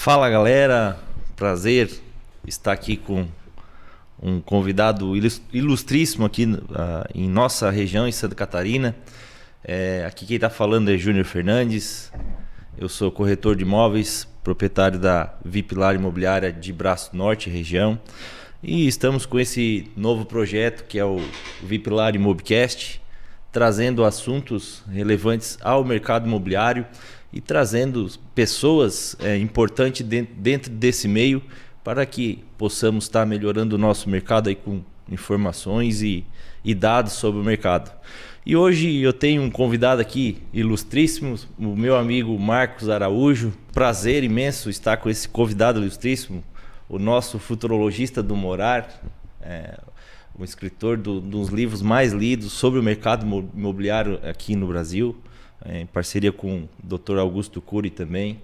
Fala galera, prazer estar aqui com um convidado ilustríssimo aqui em nossa região, em Santa Catarina. Aqui quem está falando é Júnior Fernandes, eu sou corretor de imóveis, proprietário da Vipilar Imobiliária de Braço Norte região, e estamos com esse novo projeto que é o Vipilar Imobcast, trazendo assuntos relevantes ao mercado imobiliário e trazendo pessoas importantes dentro desse meio para que possamos estar melhorando o nosso mercado aí com informações e dados sobre o mercado. E hoje eu tenho um convidado aqui ilustríssimo, o meu amigo Marcos Araújo. Prazer imenso estar com esse convidado ilustríssimo, o nosso futurologista do morar, um escritor dos livros mais lidos sobre o mercado imobiliário aqui no Brasil, em parceria com o Dr. Augusto Cury também.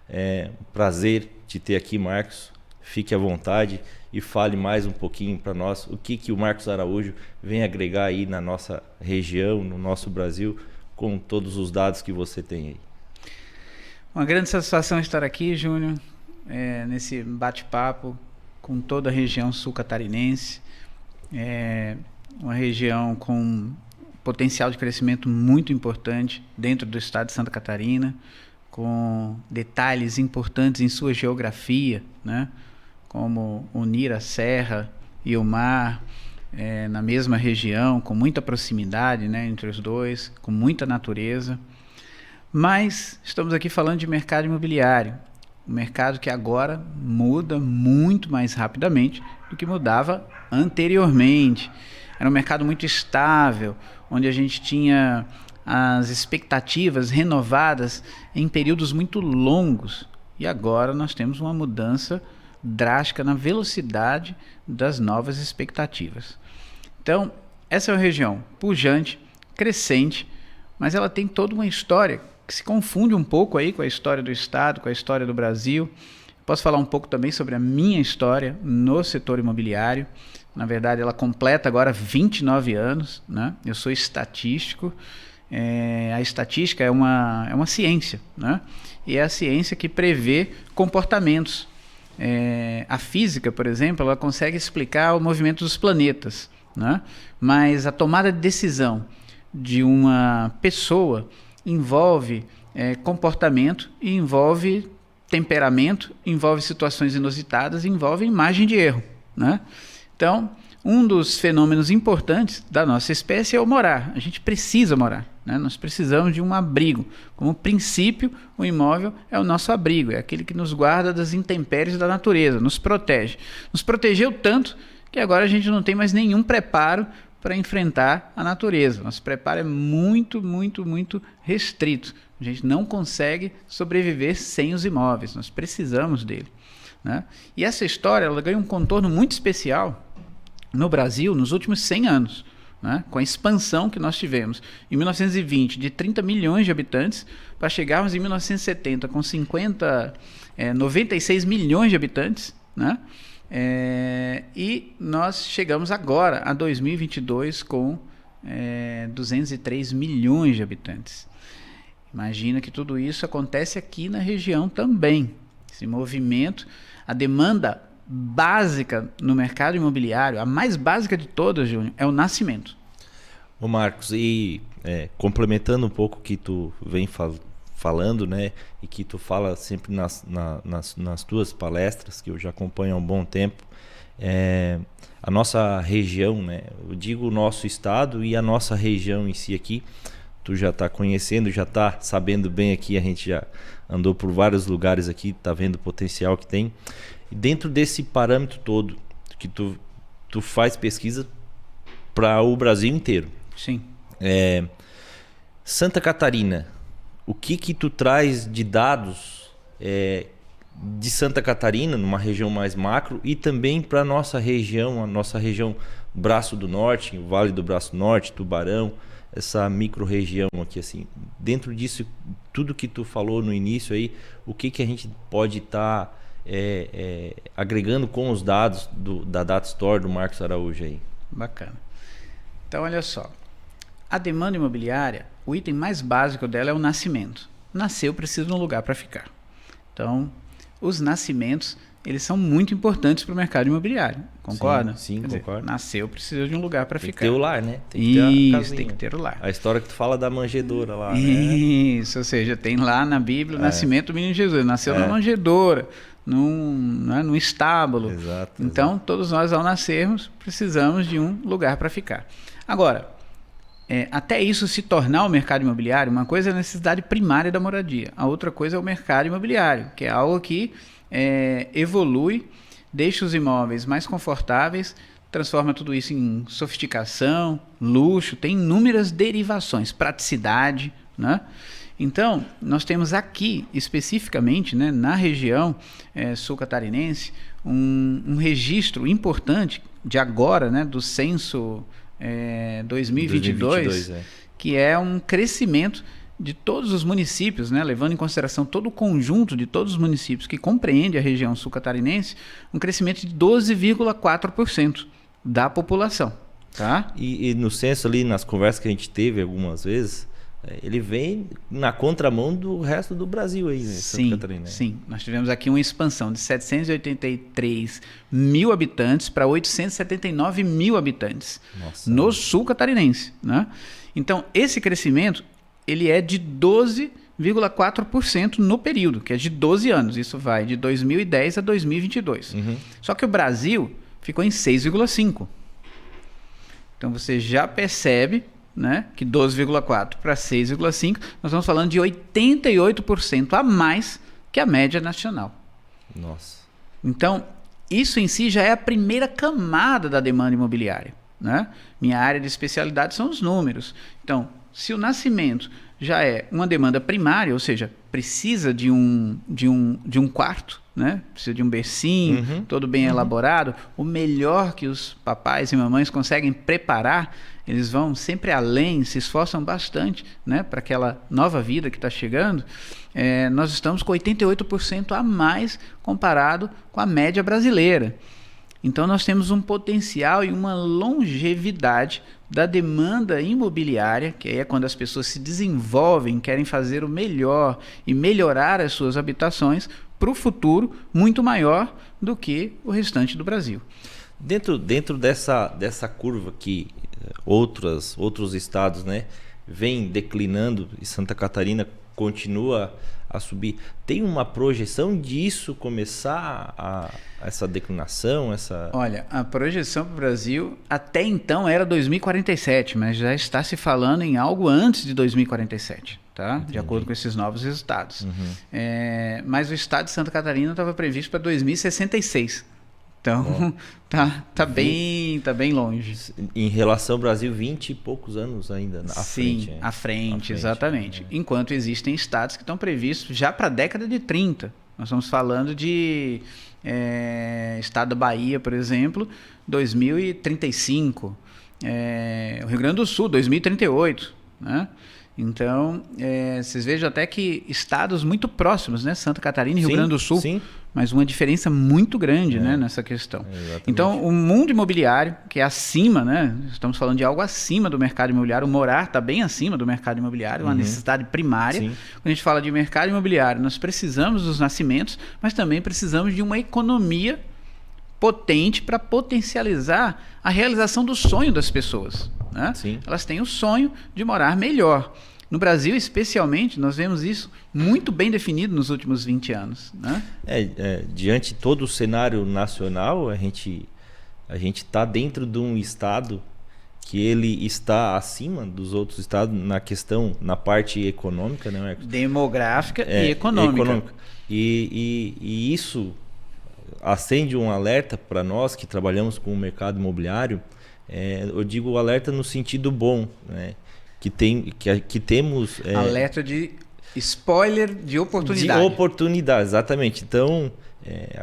Um prazer te ter aqui, Marcos. Fique à vontade e fale mais um pouquinho para nós o que o Marcos Araújo vem agregar aí na nossa região, no nosso Brasil, com todos os dados que você tem aí. Uma grande satisfação estar aqui, Júnior, nesse bate-papo com toda a região sul-catarinense. Uma região com potencial de crescimento muito importante dentro do estado de Santa Catarina, com detalhes importantes em sua geografia, né? Como unir a serra e o mar na mesma região, com muita proximidade, né, entre os dois, com muita natureza. Mas estamos aqui falando de mercado imobiliário, um mercado que agora muda muito mais rapidamente do que mudava anteriormente. Era um mercado muito estável, onde a gente tinha as expectativas renovadas em períodos muito longos. E agora nós temos uma mudança drástica na velocidade das novas expectativas. Então, essa é uma região pujante, crescente, mas ela tem toda uma história que se confunde um pouco aí com a história do estado, com a história do Brasil. Posso falar um pouco também sobre a minha história no setor imobiliário. Na verdade, ela completa agora 29 anos, né? Eu sou estatístico. A estatística é uma ciência, né? E é a ciência que prevê comportamentos. A física, por exemplo, ela consegue explicar o movimento dos planetas, né? Mas a tomada de decisão de uma pessoa envolve comportamento, e envolve temperamento, envolve situações inusitadas, envolve margem de erro, né? Então, um dos fenômenos importantes da nossa espécie é o morar. A gente precisa morar, né? Nós precisamos de um abrigo. Como princípio, o imóvel é o nosso abrigo, é aquele que nos guarda das intempéries da natureza, nos protege. Nos protegeu tanto que agora a gente não tem mais nenhum preparo para enfrentar a natureza. Nosso preparo é muito, muito, muito restrito. A gente não consegue sobreviver sem os imóveis, nós precisamos dele, né? E essa história ela ganha um contorno muito especial no Brasil nos últimos 100 anos, né? Com a expansão que nós tivemos em 1920 de 30 milhões de habitantes para chegarmos em 1970 com 96 milhões de habitantes, né? E nós chegamos agora a 2022 com 203 milhões de habitantes. Imagina que tudo isso acontece aqui na região também. Esse movimento, a demanda básica no mercado imobiliário, a mais básica de todas, Júnior, é o nascimento. Ô Marcos, e complementando um pouco o que tu vem falando, né, e que tu fala sempre nas tuas palestras, que eu já acompanho há um bom tempo, a nossa região, né, eu digo o nosso estado e a nossa região em si aqui, tu já está conhecendo, já está sabendo bem aqui, a gente já andou por vários lugares aqui, está vendo o potencial que tem. E dentro desse parâmetro todo, que tu faz pesquisa para o Brasil inteiro. Sim. Santa Catarina, o que tu traz de dados de Santa Catarina, numa região mais macro, e também para a nossa região Braço do Norte, o Vale do Braço Norte, Tubarão, essa micro-região aqui, assim, dentro disso, tudo que tu falou no início aí, o que a gente pode estar agregando com os dados da Data Store do Marcos Araújo aí? Bacana. Então, olha só, a demanda imobiliária, o item mais básico dela é o nascimento. Nasceu, precisa de um lugar para ficar. Então, os nascimentos, eles são muito importantes para o mercado imobiliário, concorda? Sim, concordo. Nasceu, precisa de um lugar para ficar. Tem que ter o lar, né? Tem que ter a casinha. Tem que ter o lar. A história que tu fala da manjedoura lá, né? Isso, ou seja, tem lá na Bíblia o nascimento do menino Jesus. Nasceu na manjedoura, num estábulo. Exato. Então, todos nós, ao nascermos, precisamos de um lugar para ficar. Agora, até isso se tornar o mercado imobiliário, uma coisa é a necessidade primária da moradia, a outra coisa é o mercado imobiliário, que é algo que evolui, deixa os imóveis mais confortáveis, transforma tudo isso em sofisticação, luxo, tem inúmeras derivações, praticidade, né? Então, nós temos aqui, especificamente, né, na região sul catarinense, um registro importante de agora, né, do censo 2022, que é um crescimento de todos os municípios, né, levando em consideração todo o conjunto de todos os municípios que compreende a região sul catarinense, um crescimento de 12,4% da população. Tá? E no censo ali, nas conversas que a gente teve algumas vezes, ele vem na contramão do resto do Brasil aí, né? Sim, Santa Catarina. Sim. Nós tivemos aqui uma expansão de 783 mil habitantes para 879 mil habitantes. Nossa, no sul catarinense, né? Então, esse crescimento ele é de 12,4% no período, que é de 12 anos. Isso vai de 2010 a 2022. Só que o Brasil ficou em 6,5%. Então, você já percebe, né, que 12,4 para 6,5, nós estamos falando de 88% a mais que a média nacional. Nossa. Então, isso em si já é a primeira camada da demanda imobiliária, né? Minha área de especialidade são os números. Então, se o nascimento já é uma demanda primária, ou seja, precisa de um quarto, né? Precisa de um bercinho, todo bem elaborado, o melhor que os papais e mamães conseguem preparar, eles vão sempre além, se esforçam bastante, né, para aquela nova vida que está chegando. Nós estamos com 88% a mais comparado com a média brasileira. Então nós temos um potencial e uma longevidade da demanda imobiliária, que aí é quando as pessoas se desenvolvem, querem fazer o melhor e melhorar as suas habitações para o futuro, muito maior do que o restante do Brasil. Dentro dessa curva que outros estados, né, vem declinando e Santa Catarina continua a subir, tem uma projeção disso começar essa declinação? Olha, a projeção para o Brasil até então era 2047, mas já está se falando em algo antes de 2047, tá? De acordo com esses novos resultados. Mas o estado de Santa Catarina estava previsto para 2066. Então, tá bem longe. Em relação ao Brasil, 20 e poucos anos ainda à frente. Sim, à frente, exatamente. Enquanto existem estados que estão previstos já para a década de 30. Nós estamos falando de estado da Bahia, por exemplo, 2035. O Rio Grande do Sul, 2038. Né? Então, vocês vejam até que estados muito próximos, né? Santa Catarina e Rio Grande do Sul, mas uma diferença muito grande, né, nessa questão. Então, o mundo imobiliário, que é acima, né? Estamos falando de algo acima do mercado imobiliário, o morar está bem acima do mercado imobiliário, uma necessidade primária. Quando a gente fala de mercado imobiliário, nós precisamos dos nascimentos, mas também precisamos de uma economia potente para potencializar a realização do sonho das pessoas. Né? Elas têm o sonho de morar melhor. No Brasil, especialmente, nós vemos isso muito bem definido nos últimos 20 anos. Né? Diante de todo o cenário nacional, a gente está dentro de um estado que ele está acima dos outros estados na parte econômica, né, Marcos? Demográfica e econômica. E isso acende um alerta para nós que trabalhamos com o mercado imobiliário. Eu digo alerta no sentido bom, né? Que temos... alerta de spoiler de oportunidade. De oportunidade, exatamente. Então,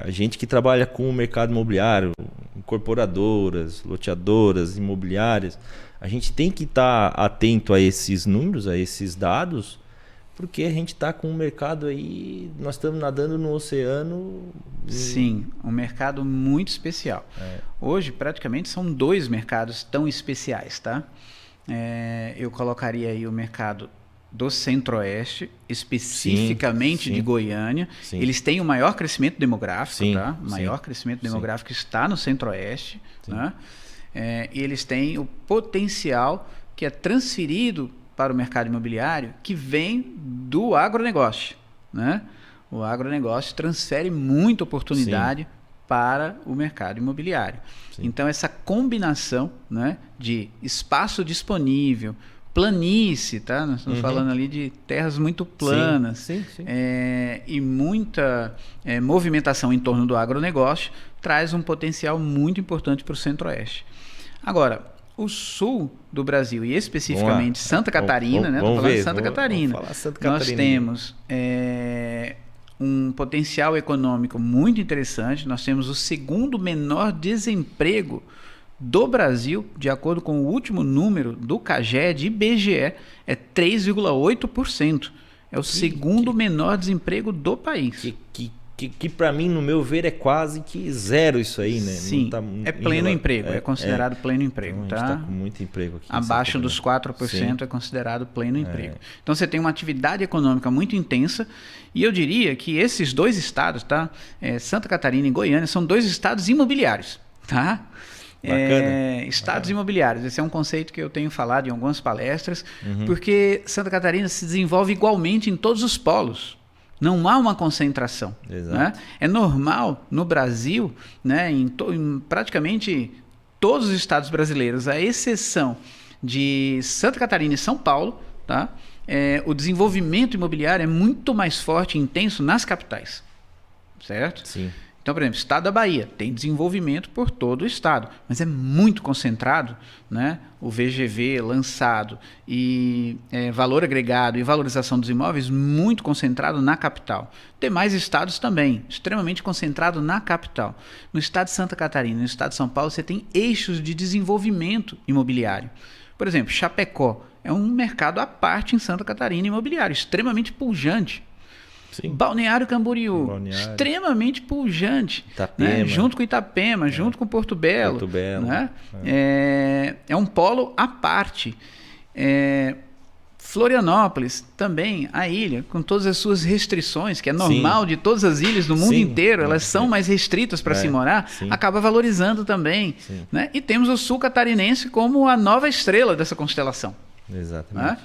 a gente que trabalha com o mercado imobiliário, incorporadoras, loteadoras, imobiliárias, a gente tem que estar atento a esses números, a esses dados, porque a gente está com um mercado aí, nós estamos nadando no oceano. Sim, um mercado muito especial. Hoje, praticamente, são 2 mercados tão especiais, tá? Eu colocaria aí o mercado do Centro-Oeste, especificamente de Goiânia. Sim. Eles têm o maior crescimento demográfico, Sim, tá? O maior sim, crescimento demográfico está no Centro-Oeste, Sim. né? E eles têm o potencial que é transferido para o mercado imobiliário, que vem do agronegócio, né? O agronegócio transfere muita oportunidade para o mercado imobiliário. Sim. Então, essa combinação, né, de espaço disponível, planície, tá? Nós estamos falando ali de terras muito planas, sim. e muita movimentação em torno do agronegócio, traz um potencial muito importante para o Centro-Oeste. Agora, o sul do Brasil, e especificamente Santa Catarina, né? Estou falando de Santa Catarina. Vamos falar Santa Catarina. Nós temos um potencial econômico muito interessante. Nós temos o segundo menor desemprego do Brasil, de acordo com o último número do CAGED, IBGE, é 3,8%. É o segundo menor desemprego do país. Que para mim, no meu ver, é quase que zero isso aí, né? Sim, não tá é pleno emprego, é considerado pleno emprego. Então, tá? A gente está com muito emprego aqui. Abaixo dos 4% é considerado pleno emprego. Então você tem uma atividade econômica muito intensa, e eu diria que esses dois estados, tá? Santa Catarina e Goiânia, são dois estados imobiliários. Tá? Estados imobiliários, esse é um conceito que eu tenho falado em algumas palestras, porque Santa Catarina se desenvolve igualmente em todos os polos. Não há uma concentração. Né? É normal no Brasil, né, em praticamente todos os estados brasileiros, à exceção de Santa Catarina e São Paulo, tá? O desenvolvimento imobiliário é muito mais forte e intenso nas capitais. Certo? Sim. Então, por exemplo, o estado da Bahia tem desenvolvimento por todo o estado, mas é muito concentrado, né? O VGV lançado e valor agregado e valorização dos imóveis muito concentrado na capital. Demais estados também, extremamente concentrado na capital. No estado de Santa Catarina, no estado de São Paulo, você tem eixos de desenvolvimento imobiliário. Por exemplo, Chapecó é um mercado à parte em Santa Catarina imobiliário, extremamente pujante. Sim. Balneário Camboriú, extremamente pujante, né? Junto com Itapema, junto com Porto Belo. Né? É um polo à parte. Florianópolis, também, a ilha, com todas as suas restrições, que é normal de todas as ilhas do mundo inteiro, elas são mais restritas para se morar, acaba valorizando também. Né? E temos o sul catarinense como a nova estrela dessa constelação. Exatamente. Né?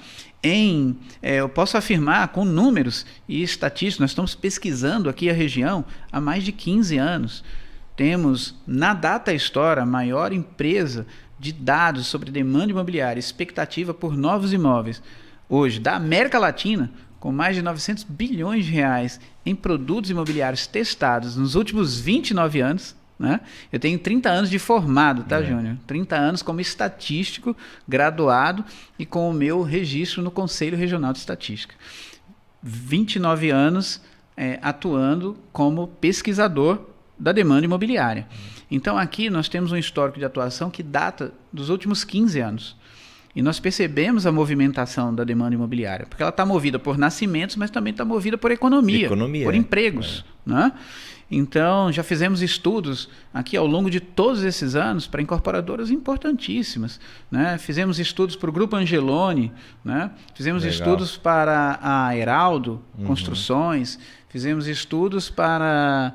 Eu posso afirmar com números e estatísticas, nós estamos pesquisando aqui a região há mais de 15 anos. Temos, na Data Store, a maior empresa de dados sobre demanda imobiliária, expectativa por novos imóveis, hoje, da América Latina, com mais de 900 bilhões de reais em produtos imobiliários testados nos últimos 29 anos. Né? Eu tenho 30 anos de formado, tá, Júnior? 30 anos como estatístico, graduado e com o meu registro no Conselho Regional de Estatística. 29 anos atuando como pesquisador da demanda imobiliária. Então, aqui nós temos um histórico de atuação que data dos últimos 15 anos. E nós percebemos a movimentação da demanda imobiliária, porque ela está movida por nascimentos, mas também está movida por economia por empregos. Né? Então, já fizemos estudos aqui ao longo de todos esses anos para incorporadoras importantíssimas. Né? Fizemos estudos para o Grupo Angeloni, né? Fizemos estudos para a Heraldo Construções, fizemos estudos para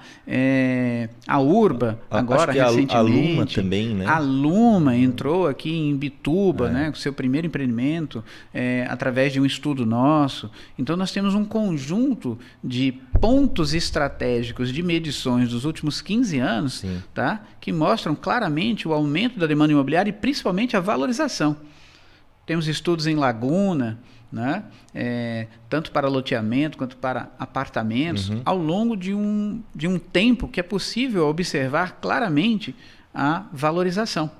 a Urba, agora recentemente. A Luma também, né? A Luma entrou aqui em Bituba, né, com seu primeiro empreendimento, através de um estudo nosso. Então, nós temos um conjunto de pontos estratégicos de medições dos últimos 15 anos, tá, que mostram claramente o aumento da demanda imobiliária e principalmente a valorização. Temos estudos em Laguna, né? Tanto para loteamento quanto para apartamentos, ao longo de um tempo que é possível observar claramente a valorização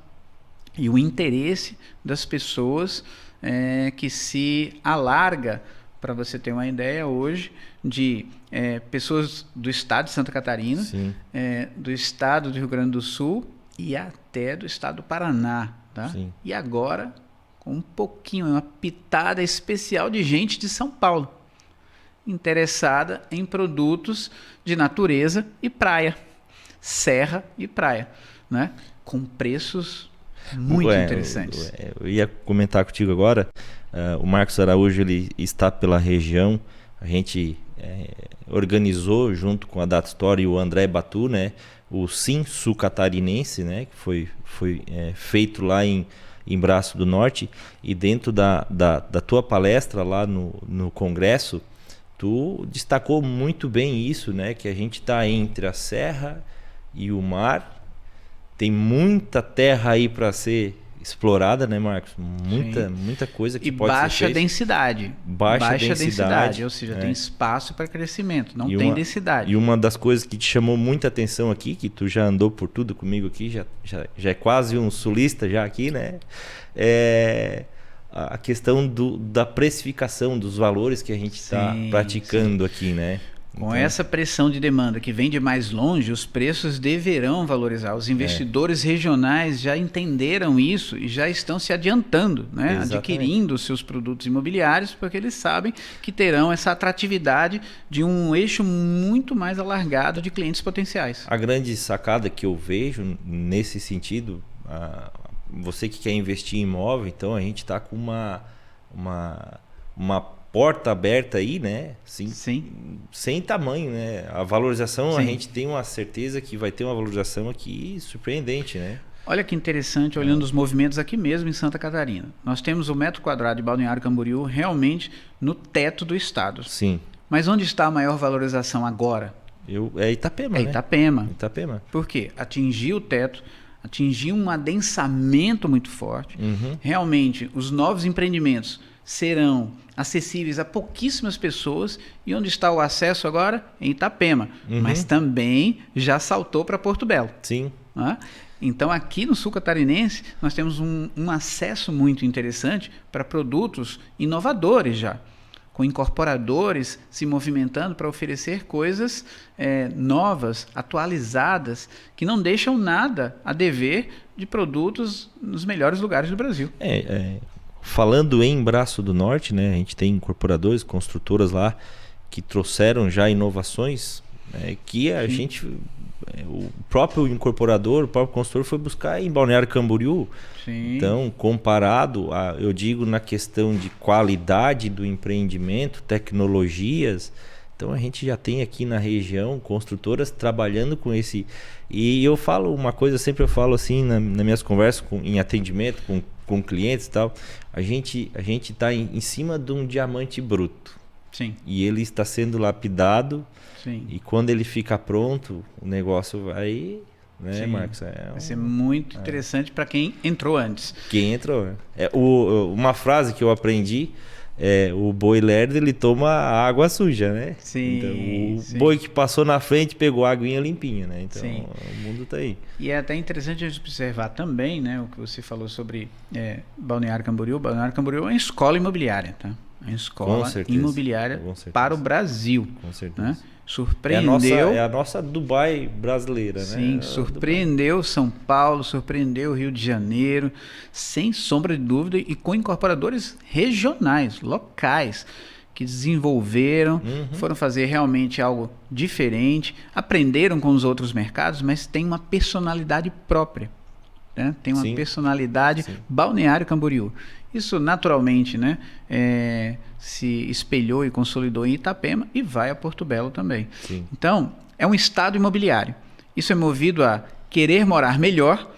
e o interesse das pessoas que se alarga, para você ter uma ideia hoje, de pessoas do estado de Santa Catarina, do estado do Rio Grande do Sul e até do estado do Paraná. Tá? E agora, com um pouquinho, uma pitada especial de gente de São Paulo, interessada em produtos de natureza e praia, serra e praia, né? Com preços Muito interessantes. Eu ia comentar contigo agora, o Marcos Araújo ele está pela região, a gente organizou junto com a Data Store e o André Batu, né, o Sim Sul Catarinense, né, que foi feito lá em Braço do Norte, e dentro da tua palestra lá no congresso, tu destacou muito bem isso, né, que a gente está entre a serra e o mar, tem muita terra aí para ser explorada, né, Marcos? Muita coisa que pode ser feita. Baixa densidade, ou seja, tem espaço para crescimento, não tem densidade. E uma das coisas que te chamou muita atenção aqui, que tu já andou por tudo comigo aqui, já é quase um sulista já aqui, né? É a questão da precificação, dos valores que a gente está praticando aqui, né? Com essa pressão de demanda que vem de mais longe, os preços deverão valorizar. Os investidores regionais já entenderam isso e já estão se adiantando, né? Adquirindo os seus produtos imobiliários, porque eles sabem que terão essa atratividade de um eixo muito mais alargado de clientes potenciais. A grande sacada que eu vejo nesse sentido, você que quer investir em imóvel, então a gente está com uma porta aberta aí, né? Sem tamanho, né? A valorização, a gente tem uma certeza que vai ter uma valorização aqui surpreendente, né? Olha que interessante, olhando os movimentos aqui mesmo em Santa Catarina. Nós temos o metro quadrado de Balneário Camboriú realmente no teto do estado. Sim. Mas onde está a maior valorização agora? É Itapema, né? Itapema. Por quê? Atingiu o teto, atingiu um adensamento muito forte. Realmente, os novos empreendimentos serão acessíveis a pouquíssimas pessoas. E onde está o acesso agora? Em Itapema. Mas também já saltou para Porto Belo. Sim. Então, aqui no sul catarinense, nós temos um acesso muito interessante para produtos inovadores já, com incorporadores se movimentando para oferecer coisas novas, atualizadas, que não deixam nada a dever de produtos nos melhores lugares do Brasil. Falando em Braço do Norte, né, a gente tem incorporadores, construtoras lá que trouxeram já inovações, que a gente, o próprio incorporador, o próprio construtor foi buscar em Balneário Camboriú. Então, comparado, eu digo na questão de qualidade do empreendimento, tecnologias, então a gente já tem aqui na região construtoras trabalhando com esse. E eu falo uma coisa, sempre eu falo assim nas minhas conversas em atendimento com clientes e tal, a gente está em cima de um diamante bruto. Sim. E ele está sendo lapidado. Sim. E quando ele fica pronto, o negócio vai, né, Marcos? Vai ser muito interessante para quem entrou antes. Quem entrou. Uma frase que eu aprendi o boi lerdo, ele toma água suja, né? Então, o boi que passou na frente pegou a aguinha limpinha, né? Então, o mundo tá aí. E é até interessante a gente observar também, né, o que você falou sobre Balneário Camboriú. Balneário Camboriú é uma escola imobiliária, tá? É uma escola imobiliária para o Brasil. Com certeza. Né? Surpreendeu. É a nossa Dubai brasileira, né? Sim, surpreendeu São Paulo, surpreendeu Rio de Janeiro, sem sombra de dúvida, e com incorporadores regionais, locais, que desenvolveram, foram fazer realmente algo diferente, aprenderam com os outros mercados, mas tem uma personalidade própria. Né? Tem uma personalidade Balneário Camboriú. Isso naturalmente, né, se espelhou e consolidou em Itapema e vai a Porto Belo também. Sim. Então, é um estado imobiliário. Isso é movido a querer morar melhor,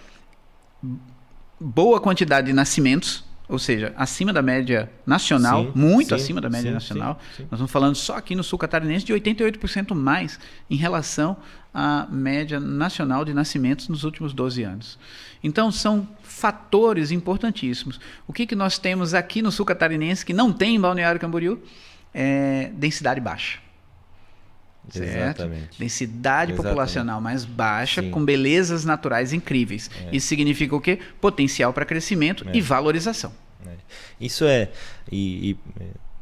boa quantidade de nascimentos, ou seja, acima da média nacional, acima da média nacional. Sim. Nós estamos falando só aqui no sul catarinense de 88% mais em relação à média nacional de nascimentos nos últimos 12 anos. Então, são fatores importantíssimos. O que nós temos aqui no sul catarinense que não tem em Balneário Camboriú? Densidade baixa. Exatamente. Densidade populacional mais baixa, com belezas naturais incríveis. Isso significa o quê? Potencial para crescimento e valorização. Isso e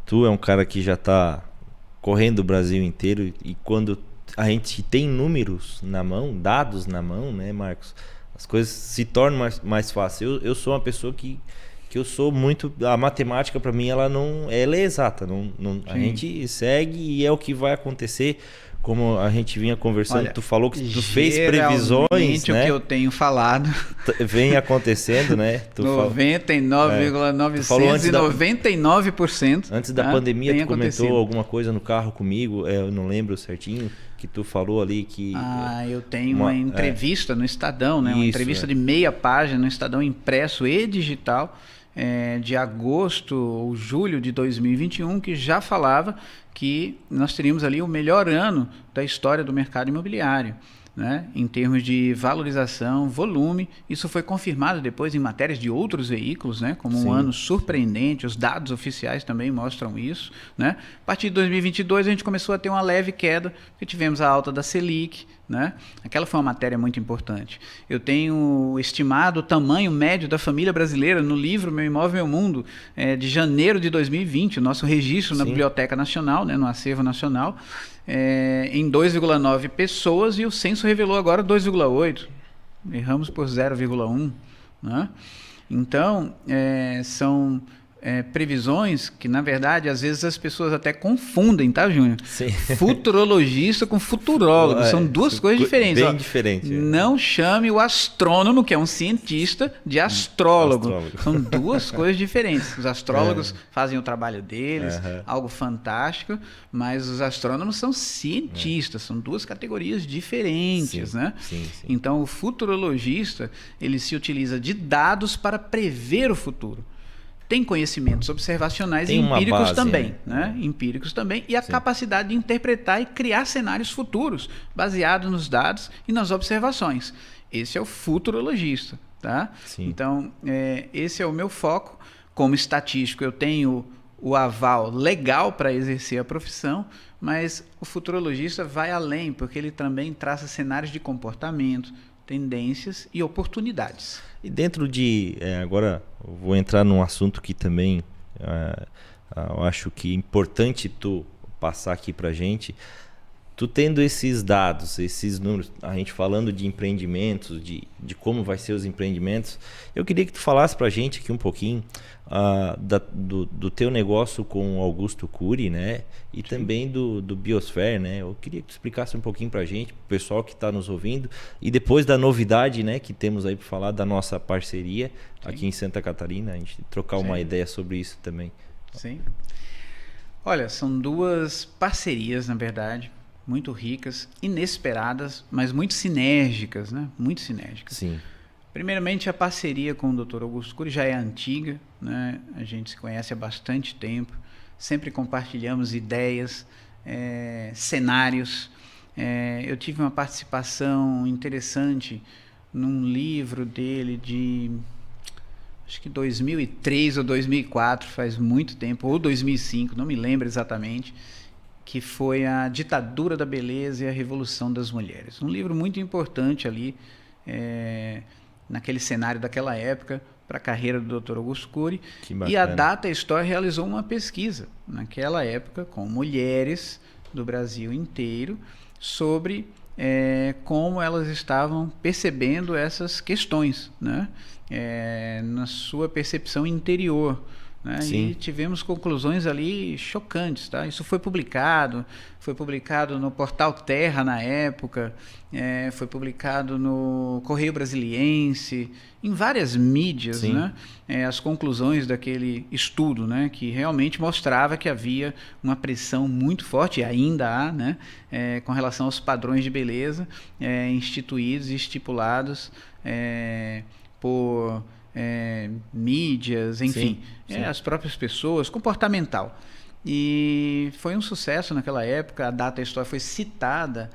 tu é um cara que já está correndo o Brasil inteiro, e quando a gente tem números na mão, dados na mão, né, Marcos? As coisas se tornam mais fáceis. Eu sou uma pessoa que eu sou muito... A matemática, para mim, ela é exata. A gente segue e é o que vai acontecer. como a gente vinha conversando, Olha, tu falou que tu fez previsões, o né? que eu tenho falado Vem acontecendo, né? 99,999%. Antes da pandemia, tu comentou alguma coisa no carro comigo, eu não lembro certinho, que tu falou ali que... eu tenho uma entrevista no Estadão, né? Uma entrevista de meia página no Estadão impresso e digital, de agosto ou julho de 2021, que já falava que nós teríamos ali o melhor ano da história do mercado imobiliário, né? Em termos de valorização, volume. Isso foi confirmado depois em matérias de outros veículos, né? Como um ano surpreendente. Os dados oficiais também mostram isso, né? A partir de 2022 a gente começou a ter uma leve queda, porque tivemos a alta da Selic, né? Aquela foi uma matéria muito importante. Eu tenho estimado o tamanho médio da família brasileira no livro Meu Imóvel, Meu Mundo, de janeiro de 2020, o nosso registro na Biblioteca Nacional, né? No Acervo Nacional, em 2,9 pessoas, e o censo revelou agora 2,8. Erramos por 0,1. Né? Então, são previsões que, na verdade, às vezes as pessoas até confundem, tá, Júnior? Sim. Futurologista com futurólogo. São duas coisas diferentes. Bem diferentes. Não chame o astrônomo, que é um cientista, de astrólogo. São duas coisas diferentes. Os astrólogos fazem o trabalho deles, algo fantástico, mas os astrônomos são cientistas, são duas categorias diferentes, né? Sim. Então, o futurologista, ele se utiliza de dados para prever o futuro. Tem conhecimentos observacionais e empíricos base, também, né? Empíricos também, e a capacidade de interpretar e criar cenários futuros, baseados nos dados e nas observações. Esse é o futurologista, tá? Então, esse é o meu foco. Como estatístico, eu tenho o aval legal para exercer a profissão, mas o futurologista vai além, porque ele também traça cenários de comportamento, tendências e oportunidades. E dentro de... agora eu vou entrar num assunto que também eu acho que é importante tu passar aqui pra gente. Tu tendo esses dados, esses números, a gente falando de empreendimentos, de como vai ser os empreendimentos, eu queria que tu falasse pra gente aqui um pouquinho do teu negócio com o Augusto Cury, né? E também do Biosphere, né? Eu queria que tu explicasse um pouquinho pra gente, pro pessoal que está nos ouvindo, e depois da novidade, né, que temos aí para falar da nossa parceria aqui em Santa Catarina, a gente trocar uma ideia sobre isso também. Sim. Olha, são duas parcerias, na verdade, muito ricas, inesperadas, mas muito sinérgicas, né? Muito sinérgicas. Sim. Primeiramente, a parceria com o Dr. Augusto Cury já é antiga, né? A gente se conhece há bastante tempo, sempre compartilhamos ideias, cenários. Eu tive uma participação interessante num livro dele de, acho que 2003 ou 2004, faz muito tempo, ou 2005, não me lembro exatamente, que foi A Ditadura da Beleza e a Revolução das Mulheres. Um livro muito importante ali, naquele cenário daquela época, para a carreira do Dr. Augusto Cury. E a Data Store realizou uma pesquisa, naquela época, com mulheres do Brasil inteiro, sobre como elas estavam percebendo essas questões, né? Na sua percepção interior. Né? E tivemos conclusões ali chocantes, tá? Isso foi publicado no portal Terra na época, foi publicado no Correio Brasiliense, em várias mídias, né? As conclusões daquele estudo, né? Que realmente mostrava que havia uma pressão muito forte, e ainda há, né? Com relação aos padrões de beleza instituídos e estipulados por mídias, enfim, as próprias pessoas, comportamental. E foi um sucesso naquela época. A Data Store foi citada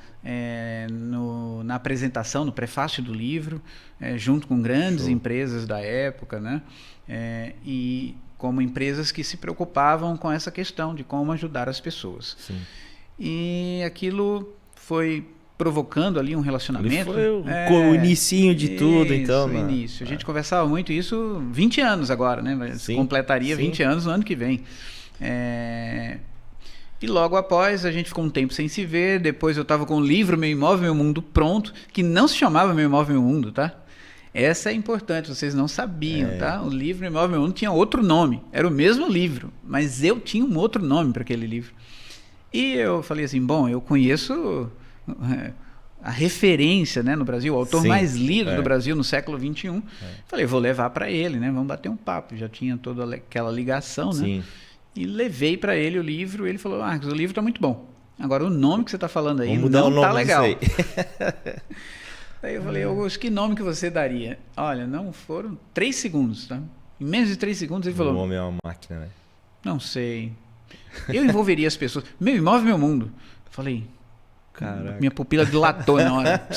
na apresentação, no prefácio do livro, junto com grandes empresas da época, né? E como empresas que se preocupavam com essa questão de como ajudar as pessoas. E aquilo foi provocando ali um relacionamento. Ali foi o inicinho de tudo, então. O início. A gente conversava muito isso 20 anos agora, né? Completaria 20 anos no ano que vem. E logo após, a gente ficou um tempo sem se ver. Depois eu estava com o livro Meu Imóvel, Meu Mundo pronto, que não se chamava Meu Imóvel, Meu Mundo, tá? Essa é importante, vocês não sabiam, tá? O livro Meu Imóvel, Meu Mundo tinha outro nome. Era o mesmo livro, mas eu tinha um outro nome para aquele livro. E eu falei assim, bom, eu conheço a referência, né, no Brasil, o autor Sim, mais lido do Brasil no século XXI. Falei, vou levar para ele, né? Vamos bater um papo. Já tinha toda aquela ligação, né? Sim. E levei para ele o livro. Ele falou, Marcos, o livro está muito bom. Agora, o nome que você está falando aí Vamos mudar não o nome tá legal. disso Aí eu falei, Augusto, que nome que você daria? Olha, não foram 3 segundos, tá? Em menos de 3 segundos ele falou... O homem é uma máquina, né? Não sei. Eu envolveria as pessoas. Meu imóvel, meu mundo. Falei... Caraca. Minha pupila dilatou na hora.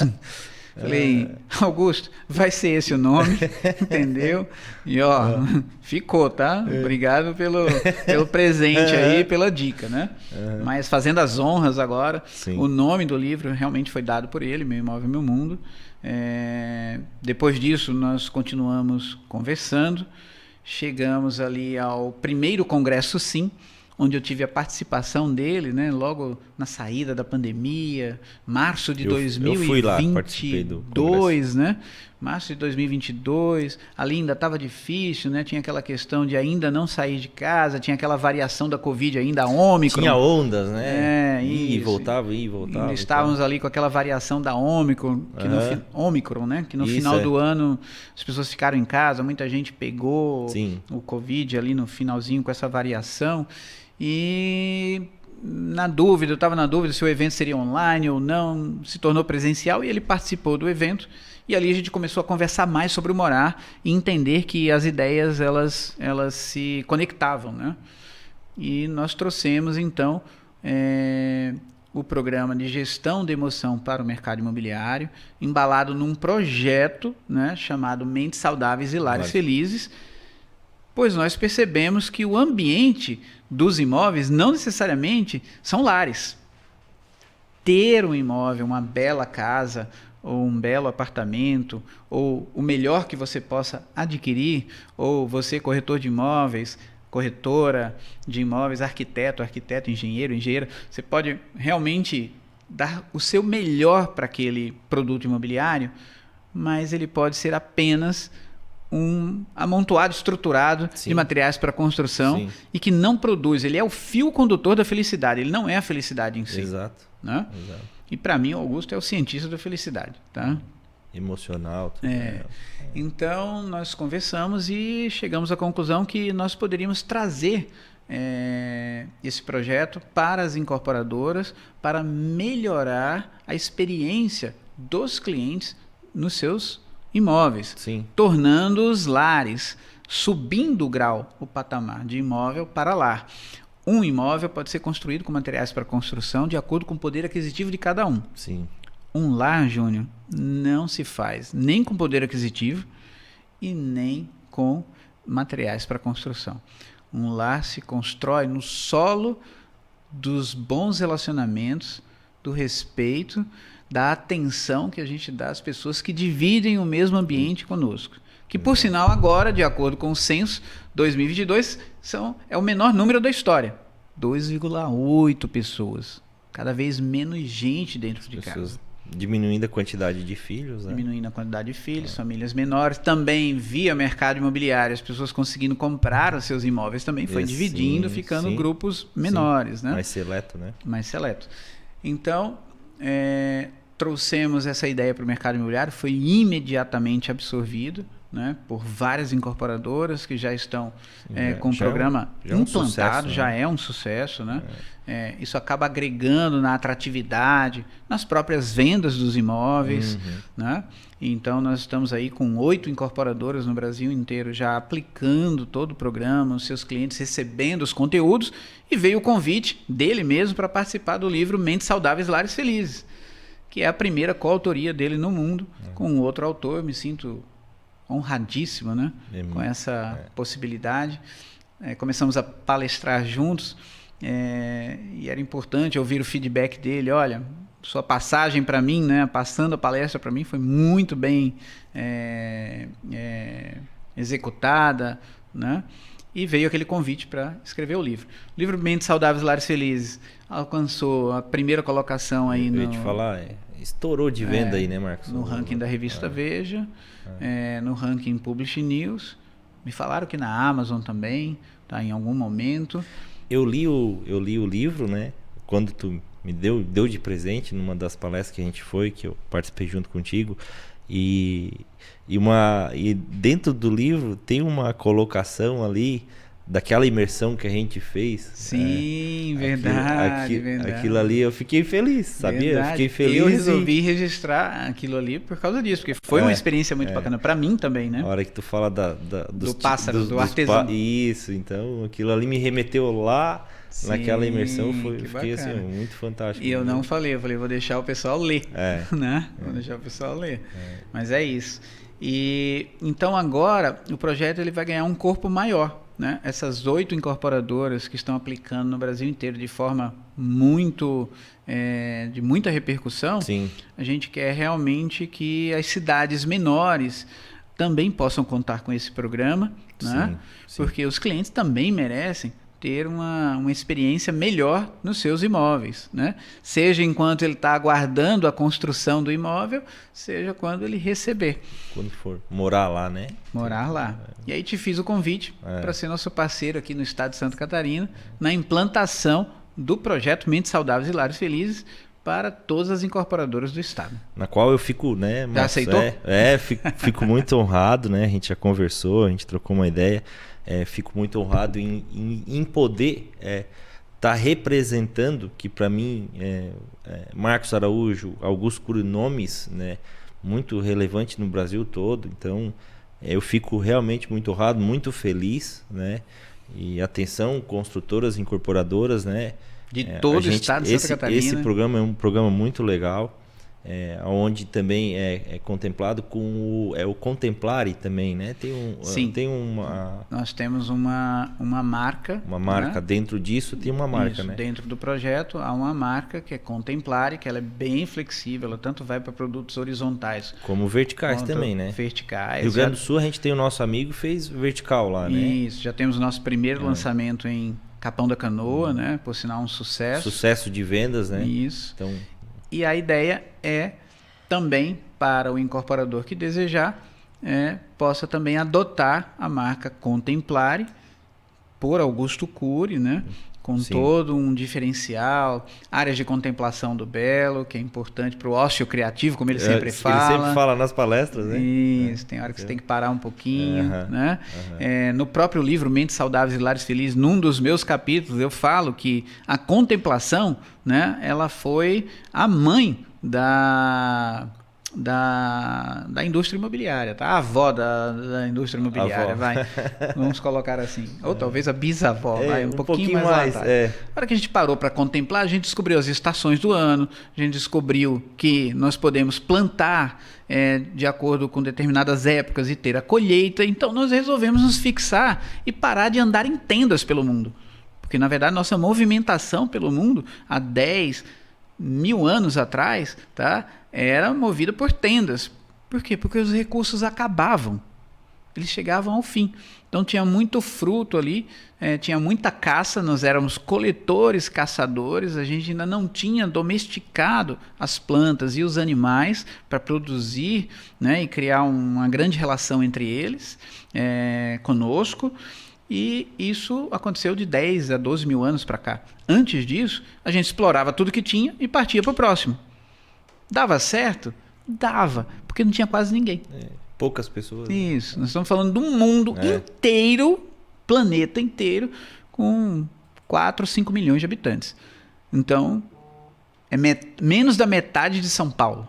Falei, Augusto, vai ser esse o nome, entendeu? E ó, ficou, tá? Obrigado pelo presente aí, pela dica, né? Mas fazendo as honras agora, Sim. o nome do livro realmente foi dado por ele, Meu Imóvel, Meu Mundo. Depois disso, nós continuamos conversando, chegamos ali ao primeiro Congresso Sim, onde eu tive a participação dele, né, logo na saída da pandemia, março de 2022, eu fui lá, participei do congresso. né? Março de 2022, ali ainda estava difícil, né? Tinha aquela questão de ainda não sair de casa, tinha aquela variação da Covid ainda, a Ômicron. Tinha ondas, né? E voltava. Ainda estávamos ali com aquela variação da Ômicron, Ômicron, né? Que no final do ano as pessoas ficaram em casa, muita gente pegou o Covid ali no finalzinho com essa variação. E eu estava na dúvida se o evento seria online ou não, se tornou presencial e ele participou do evento. E ali a gente começou a conversar mais sobre o morar e entender que as ideias elas se conectavam, né? E nós trouxemos então o programa de gestão de emoção para o mercado imobiliário, embalado num projeto, né, chamado Mentes Saudáveis e Lares Felizes, pois nós percebemos que o ambiente dos imóveis não necessariamente são lares. Ter um imóvel, uma bela casa, ou um belo apartamento, ou o melhor que você possa adquirir, ou você, corretor de imóveis, corretora de imóveis, arquiteto, engenheira, você pode realmente dar o seu melhor para aquele produto imobiliário, mas ele pode ser apenas um amontoado estruturado de materiais para construção e que não produz. Ele é o fio condutor da felicidade, ele não é a felicidade em si. Exato. Né? Exato. E para mim, o Augusto é o cientista da felicidade. Tá? Emocional. Então, nós conversamos e chegamos à conclusão que nós poderíamos trazer esse projeto para as incorporadoras para melhorar a experiência dos clientes nos seus imóveis, tornando-os lares, subindo o grau, o patamar de imóvel para lar. Um imóvel pode ser construído com materiais para construção de acordo com o poder aquisitivo de cada um. Sim. Um lar, Júnior, não se faz nem com poder aquisitivo e nem com materiais para construção. Um lar se constrói no solo dos bons relacionamentos, do respeito, da atenção que a gente dá às pessoas que dividem o mesmo ambiente conosco. Que, por sinal, agora, de acordo com o censo 2022, é o menor número da história. 2,8 pessoas. Cada vez menos gente dentro de casa. Diminuindo a quantidade de filhos, né? Diminuindo a quantidade de filhos, famílias menores. Também, via mercado imobiliário, as pessoas conseguindo comprar os seus imóveis também foi dividindo, ficando grupos menores. Né? Mais seleto, né? Mais seleto. Então, trouxemos essa ideia para o mercado imobiliário, foi imediatamente absorvido, né, por várias incorporadoras que já estão com o programa implantado, já é um sucesso. Né? Isso acaba agregando na atratividade, nas próprias vendas dos imóveis. Né? Então, nós estamos aí com 8 incorporadoras no Brasil inteiro já aplicando todo o programa, os seus clientes recebendo os conteúdos, e veio o convite dele mesmo para participar do livro Mentes Saudáveis, Lares Felizes, que é a primeira coautoria dele no mundo, com outro autor. Me sinto honradíssimo, né? Com essa possibilidade. Começamos a palestrar juntos, e era importante ouvir o feedback dele. Olha, sua passagem para mim, né, passando a palestra para mim, foi muito bem executada, né? E veio aquele convite para escrever o livro. O livro Mentes Saudáveis, Lares Felizes alcançou a primeira colocação aí no... Eu ia te falar, estourou de venda aí, né, Marcos? No ranking da revista Veja, no ranking Publish News. Me falaram que na Amazon também, tá, em algum momento. Eu li o livro, né? quando tu me deu de presente numa das palestras que a gente foi, que eu participei junto contigo, e dentro do livro tem uma colocação ali daquela imersão que a gente fez. Sim, verdade. Aquilo ali eu fiquei feliz, sabia? Verdade. Eu fiquei feliz. Eu resolvi registrar aquilo ali por causa disso, porque foi uma experiência muito bacana para mim também, né? A hora que tu fala do pássaro, do artesão. Isso, então aquilo ali me remeteu lá. Sim, naquela imersão fiquei assim, muito fantástico. E eu não falei, vou deixar o pessoal ler, né? Vou deixar o pessoal ler. Mas é isso. E então agora o projeto ele vai ganhar um corpo maior, né? Essas 8 incorporadoras que estão aplicando no Brasil inteiro de forma de muita repercussão. Sim. A gente quer realmente que as cidades menores também possam contar com esse programa, né? Sim. Porque os clientes também merecem ter uma experiência melhor nos seus imóveis, né? Seja enquanto ele está aguardando a construção do imóvel, seja quando ele receber. Quando for morar lá, né? Morar lá. E aí te fiz o convite para ser nosso parceiro aqui no estado de Santa Catarina, na implantação do projeto Mentes Saudáveis e Lares Felizes para todas as incorporadoras do estado. Na qual eu fico, né? Já aceitou? Fico muito honrado, né? A gente já conversou, a gente trocou uma ideia. Fico muito honrado em poder estar representando, que para mim Marcos Araújo, Augusto Cury, nomes, né, muito relevantes no Brasil todo. Então eu fico realmente muito honrado, muito feliz, né? E atenção, construtoras, incorporadoras, né? De todo o estado de Santa Catarina. Esse programa é um programa muito legal. Onde também é contemplado com o Contemplare também, né? Sim. Tem uma... Nós temos uma marca. Uma marca, né? Dentro disso tem uma marca, né? Dentro do projeto há uma marca que é Contemplare, que ela é bem flexível, ela tanto vai para produtos horizontais. Como verticais também, né? Verticais. Rio Grande do Sul a gente tem o nosso amigo fez vertical lá, né? Isso, já temos o nosso primeiro lançamento em Capão da Canoa, né? Por sinal um sucesso. Sucesso de vendas, né? Isso. Então... E a ideia é também para o incorporador que desejar, possa também adotar a marca Contemplare por Augusto Cury, né? Com Sim. todo um diferencial, áreas de contemplação do belo, que é importante para o ócio criativo, como ele sempre fala. Ele sempre fala nas palestras, né? Isso, tem hora que você tem que parar um pouquinho, né? No próprio livro Mentes Saudáveis e Lares Felizes, num dos meus capítulos, eu falo que a contemplação, né, ela foi a mãe da indústria imobiliária, tá? A avó da indústria imobiliária, vai. Vamos colocar assim. Ou talvez a bisavó, vai. Um pouquinho mais. Na hora que a gente parou para contemplar, a gente descobriu as estações do ano, a gente descobriu que nós podemos plantar de acordo com determinadas épocas e ter a colheita. Então nós resolvemos nos fixar e parar de andar em tendas pelo mundo. Porque na verdade nossa movimentação pelo mundo há 10.000 anos atrás, tá? Era movida por tendas. Por quê? Porque os recursos acabavam. Eles chegavam ao fim. Então tinha muito fruto ali, tinha muita caça, nós éramos coletores, caçadores, a gente ainda não tinha domesticado as plantas e os animais para produzir, né, e criar uma grande relação entre eles, conosco. E isso aconteceu de 10 a 12 mil anos para cá. Antes disso, a gente explorava tudo que tinha e partia para o próximo. Dava certo? Dava, porque não tinha quase ninguém. Poucas pessoas. Isso, nós estamos falando de um mundo inteiro, planeta inteiro, com 4 ou 5 milhões de habitantes. Então, é menos da metade de São Paulo,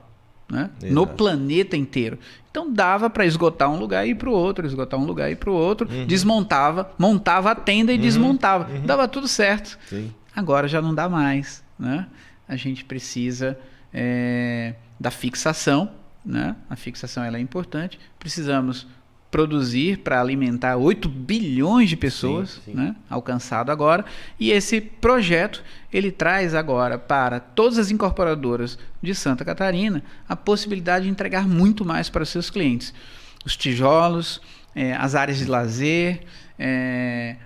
né? No planeta inteiro. Então dava para esgotar um lugar e ir para o outro, esgotar um lugar e ir para o outro, desmontava, montava a tenda e desmontava. Dava tudo certo. Sim. Agora já não dá mais, né? A gente precisa da fixação, né? A fixação ela é importante. Precisamos produzir para alimentar 8 bilhões de pessoas, sim. Né? Alcançado agora. E esse projeto ele traz agora para todas as incorporadoras de Santa Catarina a possibilidade de entregar muito mais para os seus clientes. Os tijolos, as áreas de lazer,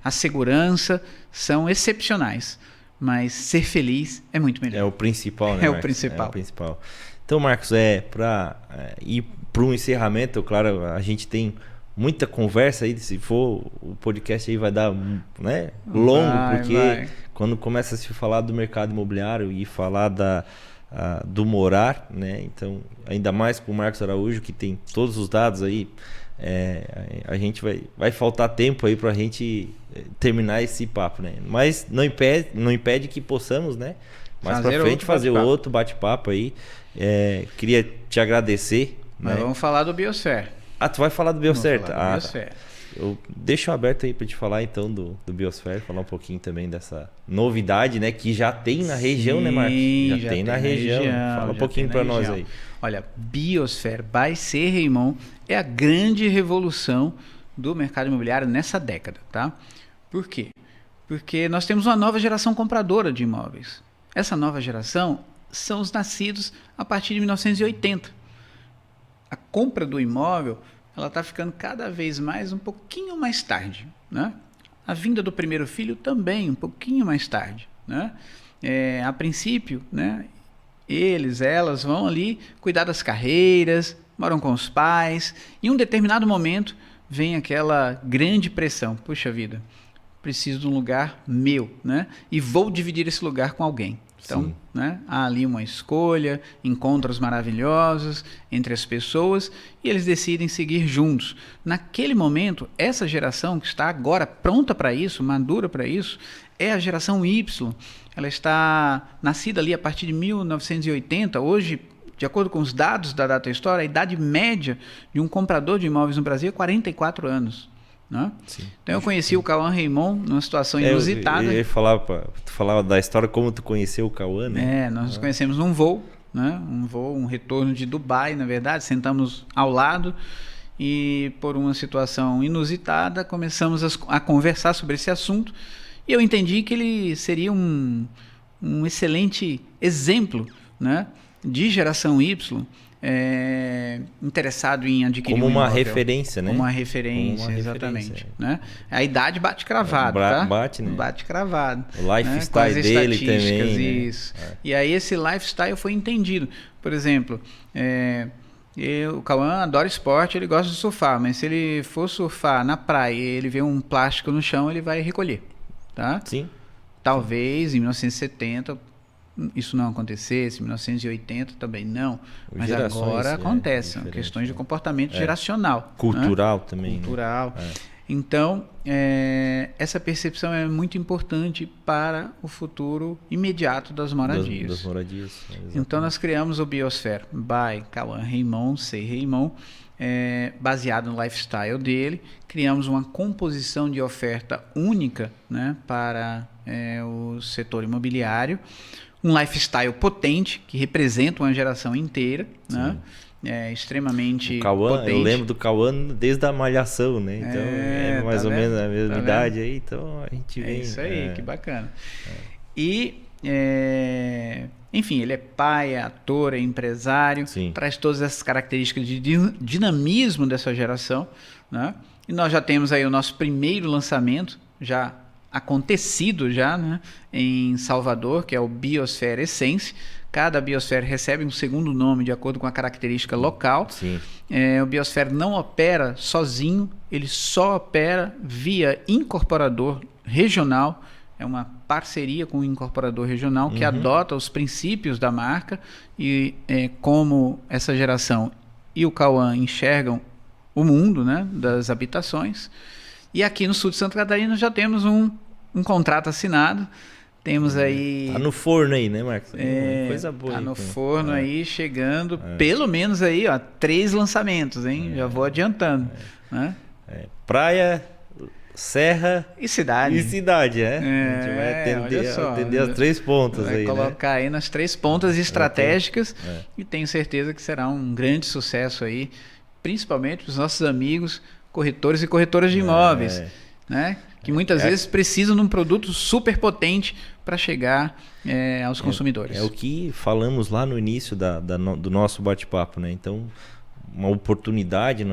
a segurança são excepcionais. Mas ser feliz é muito melhor. É o principal, né? É o principal. É o principal. Então, Marcos, para ir para um encerramento, claro, a gente tem muita conversa aí, se for o podcast aí vai dar, né, longo, porque quando começa a se falar do mercado imobiliário e falar do morar, né, então ainda mais com o Marcos Araújo, que tem todos os dados aí, a gente vai faltar tempo aí pra gente terminar esse papo, né, mas não impede que possamos, né, mais pra frente fazer outro bate-papo aí. Queria te agradecer. Mas vamos falar do Biosphere. Tu vai falar do Biosphere? Biosphere. Eu deixo aberto aí para te falar então do Biosphere, falar um pouquinho também dessa novidade, né, que já tem na região, né, Marcos? Já tem na região. Fala um pouquinho para nós aí. Olha, Biosphere by C. Raymond é a grande revolução do mercado imobiliário nessa década, tá? Por quê? Porque nós temos uma nova geração compradora de imóveis. Essa nova geração são os nascidos a partir de 1980. A compra do imóvel, ela está ficando cada vez um pouquinho mais tarde, né? A vinda do primeiro filho também um pouquinho mais tarde, né? A princípio, né, elas vão ali cuidar das carreiras, moram com os pais, e em um determinado momento vem aquela grande pressão, puxa vida, preciso de um lugar meu, né? E vou dividir esse lugar com alguém. Então, né, há ali uma escolha, encontros maravilhosos entre as pessoas e eles decidem seguir juntos. Naquele momento, essa geração que está agora pronta para isso, madura para isso, é a geração Y. Ela está nascida ali a partir de 1980. Hoje, de acordo com os dados da Data Store, a idade média de um comprador de imóveis no Brasil é 44 anos. Né? Então eu conheci o Cauã Raymond numa situação inusitada. Eu ia falar da história como tu conheceu o Cauã, né? Nós nos conhecemos num voo, né? Um retorno de Dubai, na verdade, sentamos ao lado e por uma situação inusitada começamos a conversar sobre esse assunto e eu entendi que ele seria um excelente exemplo, né, de geração Y, interessado em adquirir como um uma imóvel. referência, né? Como uma referência, exatamente. Né? A idade bate cravado, tá? Bate, né? Bate cravado. O lifestyle dele também, né? Isso. E aí esse lifestyle foi entendido. Por exemplo, o Cauã adora esporte, ele gosta de surfar, mas se ele for surfar na praia e ele vê um plástico no chão, ele vai recolher, tá? Sim. Talvez em 1970 isso não acontecesse, em 1980 também não, mas agora acontece, são questões de comportamento geracional. Cultural, né? Também. Cultural. Né? Então, essa percepção é muito importante para o futuro imediato das moradias. Das moradias. Então, nós criamos o Biosphere by Cauã Raymond, C. Raymond, baseado no lifestyle dele. Criamos uma composição de oferta única, né, para o setor imobiliário. Um lifestyle potente, que representa uma geração inteira, né? Extremamente potente. Eu lembro do Cauã desde a Malhação, né? Então, mais ou menos a mesma idade aí, então a gente vem... É isso aí, que bacana. E, enfim, ele é pai, é ator, é empresário, traz todas essas características de dinamismo dessa geração, né? E nós já temos aí o nosso primeiro lançamento, já acontecido né, em Salvador, que é o Biosphere Essence. Cada Biosphere recebe um segundo nome de acordo com a característica local. O Biosphere não opera sozinho, ele só opera via incorporador regional. É uma parceria com o incorporador regional que adota os princípios da marca e como essa geração e o Cauã enxergam o mundo, né, das habitações. E aqui no sul de Santa Catarina já temos um contrato assinado. Temos aí... Tá no forno aí, né, Marcos? Coisa boa. Tá no forno aí, chegando pelo menos aí, 3 lançamentos, hein? Já vou adiantando. Né? Praia, serra... E cidade. A gente vai atender as 3 pontas aí, vai colocar aí nas 3 pontas estratégicas e tenho certeza que será um grande sucesso aí, principalmente para os nossos amigos corretores e corretoras de imóveis, né? Que muitas vezes precisam de um produto super potente para chegar aos consumidores. É o que falamos lá no início do nosso bate-papo, né? Então, uma oportunidade,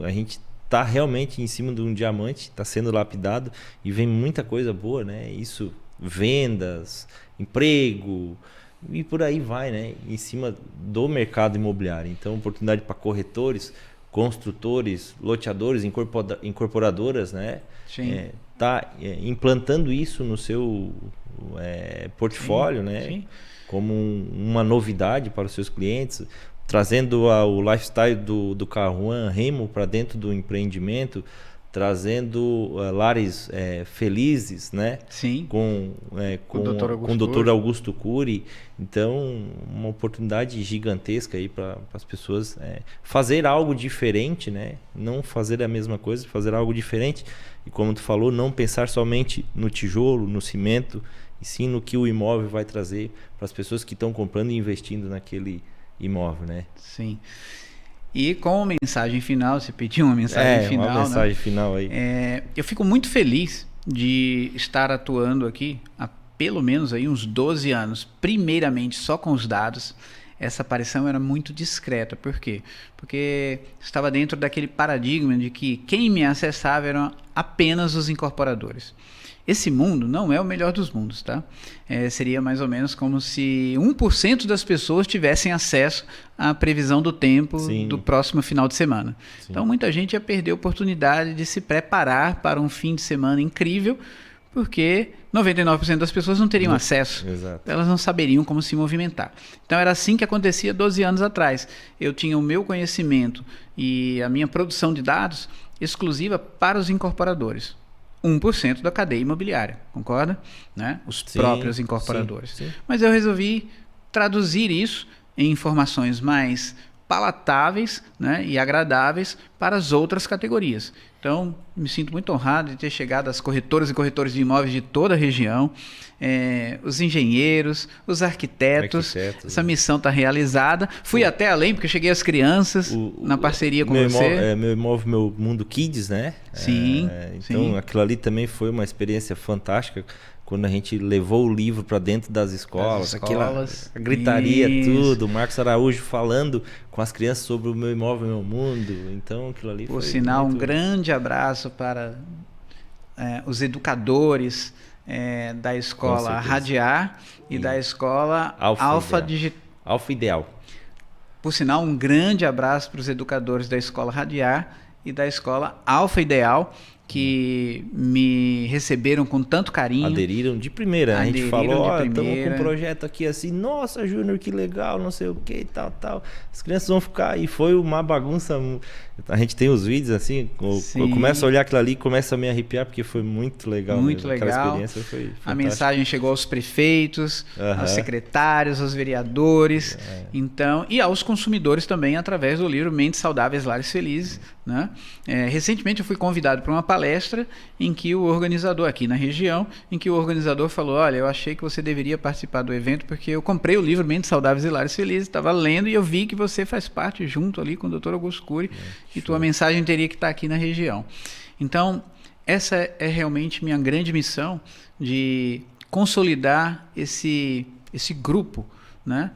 a gente está realmente em cima de um diamante, está sendo lapidado e vem muita coisa boa, né? Isso, vendas, emprego e por aí vai, né? Em cima do mercado imobiliário. Então, oportunidade para corretores, construtores, loteadores, incorporadoras, né? Sim. Implantando isso no seu portfólio, Sim, né? sim. Como uma novidade para os seus clientes, trazendo o lifestyle do Carruan Remo para dentro do empreendimento, trazendo lares felizes, né? Sim. Com o Dr. Augusto Cury. Então, uma oportunidade gigantesca aí para as pessoas fazer algo diferente, né? Não fazer a mesma coisa, fazer algo diferente. E como tu falou, não pensar somente no tijolo, no cimento, e sim no que o imóvel vai trazer para as pessoas que estão comprando e investindo naquele imóvel, né? Sim. E com mensagem final, você pediu uma mensagem final, uma mensagem né? final aí. Eu fico muito feliz de estar atuando aqui há pelo menos aí uns 12 anos, primeiramente só com os dados. Essa aparição era muito discreta. Por quê? Porque estava dentro daquele paradigma de que quem me acessava eram apenas os incorporadores. Esse mundo não é o melhor dos mundos, tá? Seria mais ou menos como se 1% das pessoas tivessem acesso à previsão do tempo Sim. do próximo final de semana. Sim. Então muita gente ia perder a oportunidade de se preparar para um fim de semana incrível, porque 99% das pessoas não teriam acesso. Exato. Elas não saberiam como se movimentar. Então era assim que acontecia 12 anos atrás. Eu tinha o meu conhecimento e a minha produção de dados exclusiva para os incorporadores. 1% da cadeia imobiliária, concorda? Né? Os próprios incorporadores. Sim. Mas eu resolvi traduzir isso em informações mais palatáveis, né, e agradáveis para as outras categorias. Então, me sinto muito honrado de ter chegado às corretoras e corretores de imóveis de toda a região, os engenheiros, os arquitetos. Essa missão está realizada. Fui até além, porque eu cheguei às crianças, na parceria com você. Meu imóvel, meu Mundo Kids, né? Sim. Então, aquilo ali também foi uma experiência fantástica. Quando a gente levou o livro para dentro das escolas, aquela gritaria, tudo, o Marcos Araújo falando com as crianças sobre o meu imóvel, meu mundo. Então, aquilo ali foi. Por sinal, um grande abraço para os educadores da escola Radiar e da escola Alfa Ideal. Por sinal, um grande abraço para os educadores da escola Radiar e da escola Alfa Ideal, que me receberam com tanto carinho. Aderiram de primeira. A gente falou, estamos com um projeto aqui assim, nossa, Júnior, que legal, não sei o que e tal. As crianças vão ficar, e foi uma bagunça. A gente tem os vídeos assim, eu começo a olhar aquilo ali e começo a me arrepiar, porque foi muito legal. Muito legal. Aquela experiência foi fantástica. A mensagem chegou aos prefeitos, aos secretários, aos vereadores, então, e aos consumidores também, através do livro Mentes Saudáveis, Lares Felizes. Né? Recentemente eu fui convidado para uma palestra em que o organizador, aqui na região, em que o organizador falou, olha, eu achei que você deveria participar do evento porque eu comprei o livro Mentes Saudáveis e Lares Felizes, estava lendo e eu vi que você faz parte junto ali com o Dr. Augusto Cury e tua mensagem teria que estar aqui na região. Então, essa é realmente minha grande missão, de consolidar esse grupo, né?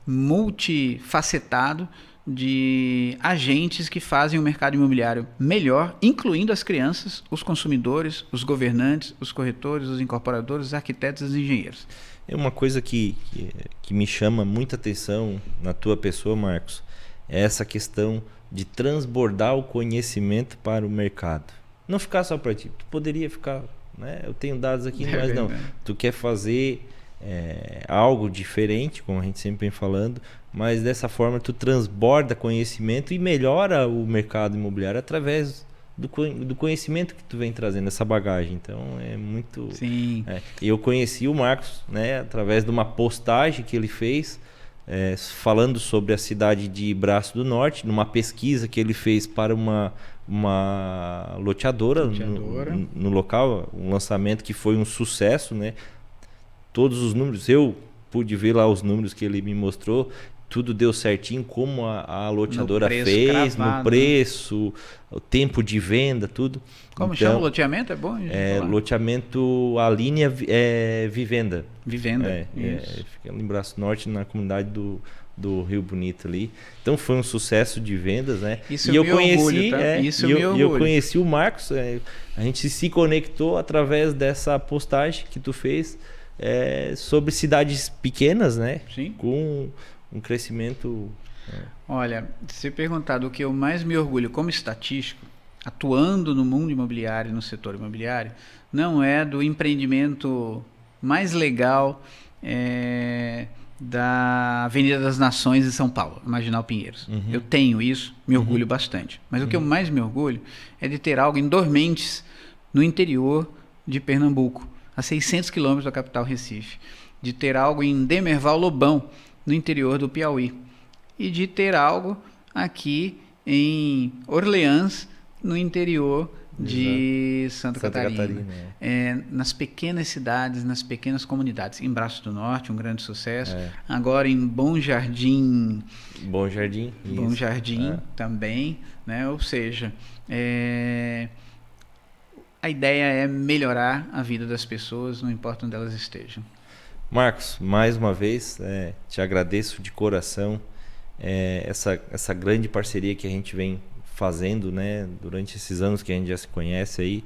Multifacetado de agentes que fazem o mercado imobiliário melhor, incluindo as crianças, os consumidores, os governantes, os corretores, os incorporadores, os arquitetos e os engenheiros. É uma coisa que me chama muita atenção na tua pessoa, Marcos, é essa questão de transbordar o conhecimento para o mercado. Não ficar só para ti. Tu poderia ficar, né? Eu tenho dados aqui, mas não. Tu quer fazer algo diferente, como a gente sempre vem falando, mas dessa forma tu transborda conhecimento e melhora o mercado imobiliário através do conhecimento que tu vem trazendo, essa bagagem. Então é muito... Sim. Eu conheci o Marcos, né, através de uma postagem que ele fez falando sobre a cidade de Braço do Norte, numa pesquisa que ele fez para uma loteadora. No local, um lançamento que foi um sucesso, né? Todos os números, eu pude ver lá os números que ele me mostrou, tudo deu certinho, como a loteadora fez, no preço, o tempo de venda, tudo. Como chama o loteamento? É bom? Loteamento Alinea Vivenda. Vivenda, fica ali em Braço Norte, na comunidade do Rio Bonito ali. Então foi um sucesso de vendas, né? Isso e eu conheci, eu conheci o Marcos, a gente se conectou através dessa postagem que tu fez, sobre cidades pequenas, né? Sim. Com um crescimento Olha, se perguntar do que eu mais me orgulho como estatístico, atuando no mundo imobiliário, no setor imobiliário, não é do empreendimento mais legal da Avenida das Nações em São Paulo, Marginal Pinheiros. Eu tenho isso, me orgulho bastante. Mas o que eu mais me orgulho é de ter algo em Dormentes, no interior de Pernambuco, a 600 quilômetros da capital Recife. De ter algo em Demerval Lobão, no interior do Piauí. E de ter algo aqui em Orleans, no interior de Santa Catarina. Nas pequenas cidades, nas pequenas comunidades. Em Braço do Norte, um grande sucesso. Agora em Bom Jardim. Bom Jardim. Bom Jardim também. Né? Ou seja, a ideia é melhorar a vida das pessoas, não importa onde elas estejam. Marcos, mais uma vez, te agradeço de coração essa grande parceria que a gente vem fazendo, né, durante esses anos que a gente já se conhece aí.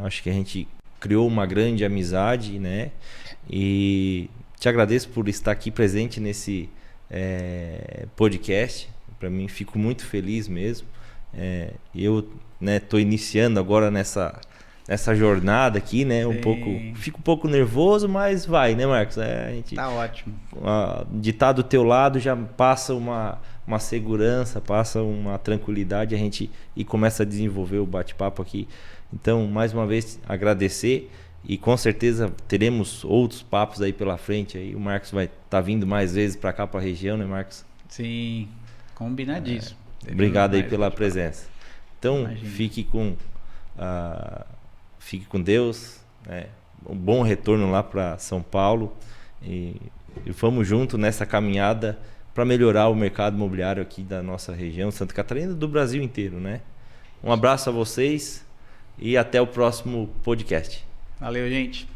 Acho que a gente criou uma grande amizade, né, e te agradeço por estar aqui presente nesse podcast. Para mim, fico muito feliz mesmo. Eu, né, tô iniciando agora nessa jornada aqui, né? Fico um pouco nervoso, mas vai, né, Marcos? A gente tá ótimo. De estar do teu lado já passa uma segurança, passa uma tranquilidade, a gente e começa a desenvolver o bate-papo aqui. Então, mais uma vez, agradecer e com certeza teremos outros papos aí pela frente. Aí o Marcos vai estar vindo mais vezes para cá, para a região, né, Marcos? Sim, combinadíssimo. Obrigado aí pela presença. Então, fique com Deus, né? Um bom retorno lá para São Paulo e vamos junto nessa caminhada para melhorar o mercado imobiliário aqui da nossa região, Santa Catarina, do Brasil inteiro, né? Um abraço a vocês e até o próximo podcast. Valeu, gente.